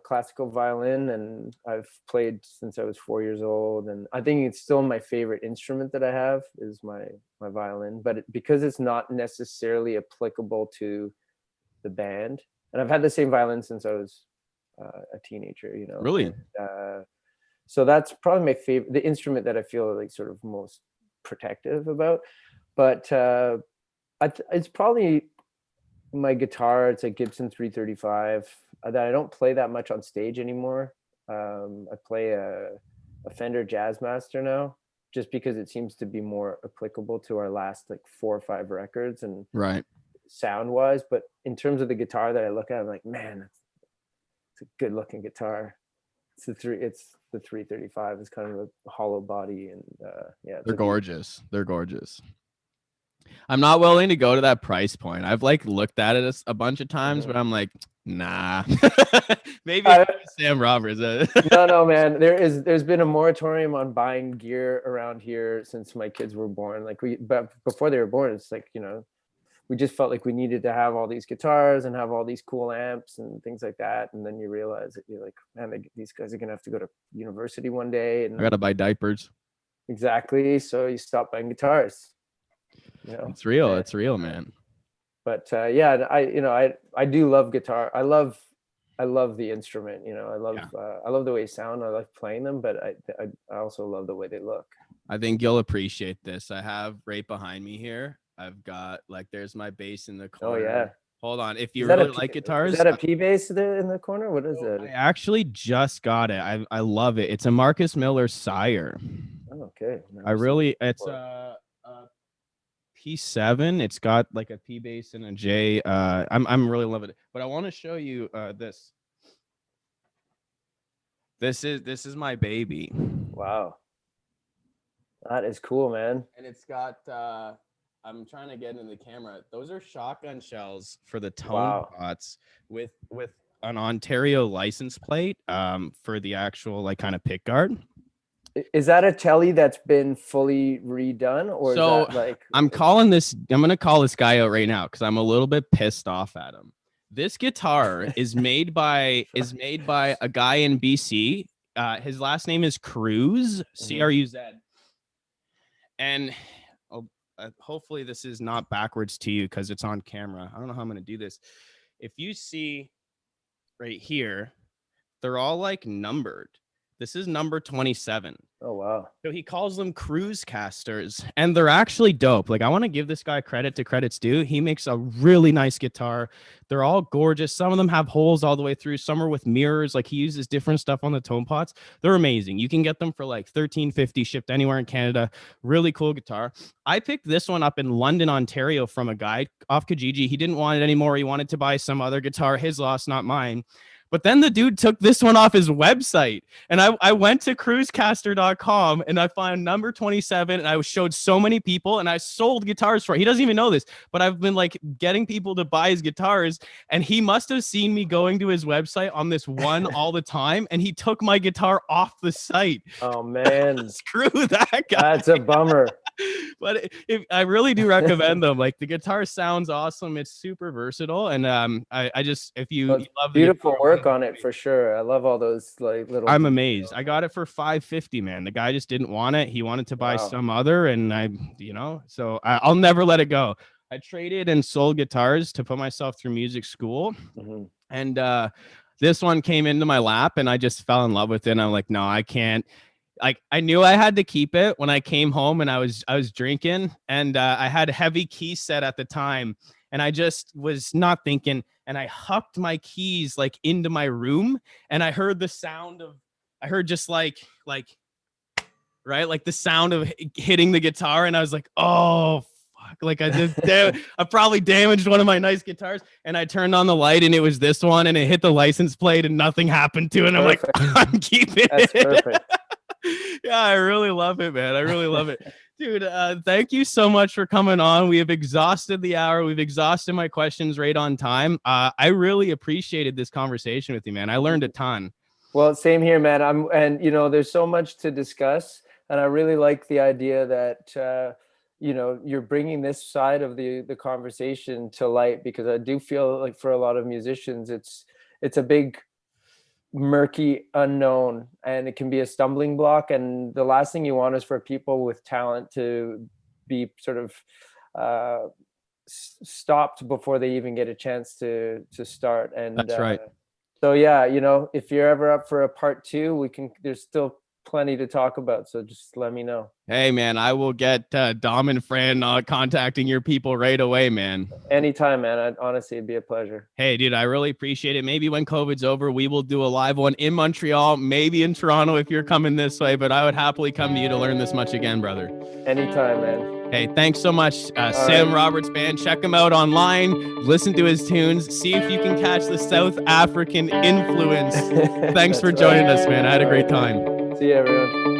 B: Classical violin, and I've played since I was 4 years old, and I think it's still my favorite instrument that I have is my violin, but because it's not necessarily applicable to the band, and I've had the same violin since I was a teenager,
A: Really?
B: So that's probably my favorite, the instrument that I feel like sort of most protective about. But it's probably my guitar. It's a Gibson 335 that I don't play that much on stage anymore. I play a Fender Jazzmaster now, just because it seems to be more applicable to our last like 4 or 5 records and sound wise. But in terms of the guitar that I look at, I'm like, man, it's a good looking guitar. It's the 335. It's kind of a hollow body, and
A: they're gorgeous. They're gorgeous. I'm not willing to go to that price point. I've like looked at it a bunch of times, but I'm like, nah. Maybe Sam Roberts.
B: No, man. There's been a moratorium on buying gear around here since my kids were born. But before they were born, it's like, we just felt like we needed to have all these guitars and have all these cool amps and things like that. And then you realize that you're like, man, these guys are gonna have to go to university one day, and
A: I gotta buy diapers.
B: Exactly. So you stop buying guitars.
A: It's real, man.
B: But I do love guitar. I love I love the instrument,
A: Yeah.
B: I love the way they sound. I like playing them, but I also love the way they look.
A: I think you'll appreciate this. I have right behind me here. I've got like there's my bass in the
B: Oh
A: corner.
B: yeah.
A: Hold on. If
B: Is
A: you
B: that a
A: really
B: P,
A: like
B: is
A: guitars,
B: that a P bass there in the corner? What is
A: I
B: it?
A: actually just got it. I love it. It's a Marcus Miller Sire.
B: Oh, okay.
A: I
B: Never seen
A: really
B: it
A: it's
B: before.
A: a P7. It's got like a P bass and a J. I'm really loving it. But I want to show you this. This is my baby.
B: Wow. That is cool, man.
A: And it's got I'm trying to get in the camera. Those are shotgun shells for the tone
B: Wow.
A: pots with an Ontario license plate for the actual like kind of pick guard.
B: Is that a telly that's been fully redone, or is
A: So
B: that like
A: I'm gonna call this guy out right now because I'm a little bit pissed off at him. This guitar is made by a guy in BC. His last name is Cruz, Cruz. And hopefully this is not backwards to you because it's on camera. I don't know how I'm going to do this. If you see right here, they're all like numbered. This is number 27.
B: Oh wow.
A: So he calls them cruise casters, and they're actually dope. Like I want to give this guy credit to credit's due. He makes a really nice guitar. They're all gorgeous. Some of them have holes all the way through. Some are with mirrors. Like he uses different stuff on the tone pots. They're amazing. You can get them for like $13.50 shipped anywhere in Canada. Really cool guitar. I picked this one up in London, Ontario from a guy off Kijiji. He didn't want it anymore. He wanted to buy some other guitar. His loss, not mine. But then the dude took this one off his website, and I went to cruisecaster.com and I found number 27, and I showed so many people, and I sold guitars for it. He doesn't even know this, but I've been like getting people to buy his guitars, and he must have seen me going to his website on this one all the time, and he took my guitar off the site.
B: Oh man.
A: Screw that guy.
B: That's a bummer.
A: But I really do recommend them. Like the guitar sounds awesome. It's super versatile, and I just if you,
B: Well,
A: you love the
B: beautiful
A: guitar,
B: work on it for sure. I love all those like little.
A: I'm amazed. I got it for $5.50, man. The guy just didn't want it. He wanted to buy
B: Wow.
A: some other, and so I'll never let it go. I traded and sold guitars to put myself through music school, and this one came into my lap, and I just fell in love with it. And I'm like, no, I can't. Like I knew I had to keep it when I came home, and I was drinking, and I had a heavy key set at the time, and I just was not thinking, and I hucked my keys like into my room, and I heard the sound of just like right, like the sound of hitting the guitar, and I was like, oh fuck, like I probably damaged one of my nice guitars, and I turned on the light, and it was this one, and it hit the license plate, and nothing happened to it. And I'm like, I'm keeping
B: That's
A: it.
B: perfect.
A: Yeah, I really love it, man. I really love it. Dude, thank you so much for coming on. We have exhausted the hour. We've exhausted my questions right on time. I really appreciated this conversation with you, man. I learned a ton.
B: Well, same here, man. And there's so much to discuss, and I really like the idea that you're bringing this side of the conversation to light, because I do feel like for a lot of musicians, it's a big murky unknown, and it can be a stumbling block, and the last thing you want is for people with talent to be sort of stopped before they even get a chance to start. And
A: That's right.
B: So yeah, if you're ever up for a part 2, there's still plenty to talk about, so just let me know.
A: Hey man, I will get Dom and Fran contacting your people right away, man.
B: Anytime, man. Honestly, it'd be a pleasure.
A: Hey dude, I really appreciate it. Maybe when COVID's over, we will do a live one in Montreal, maybe in Toronto if you're coming this way, but I would happily come to you to learn this much again, brother.
B: Anytime, man.
A: Hey, thanks so much, Sam Roberts Band. Check him out online, listen to his tunes, see if you can catch the South African influence. Thanks for joining us, man. I had a great time.
B: See you, everyone.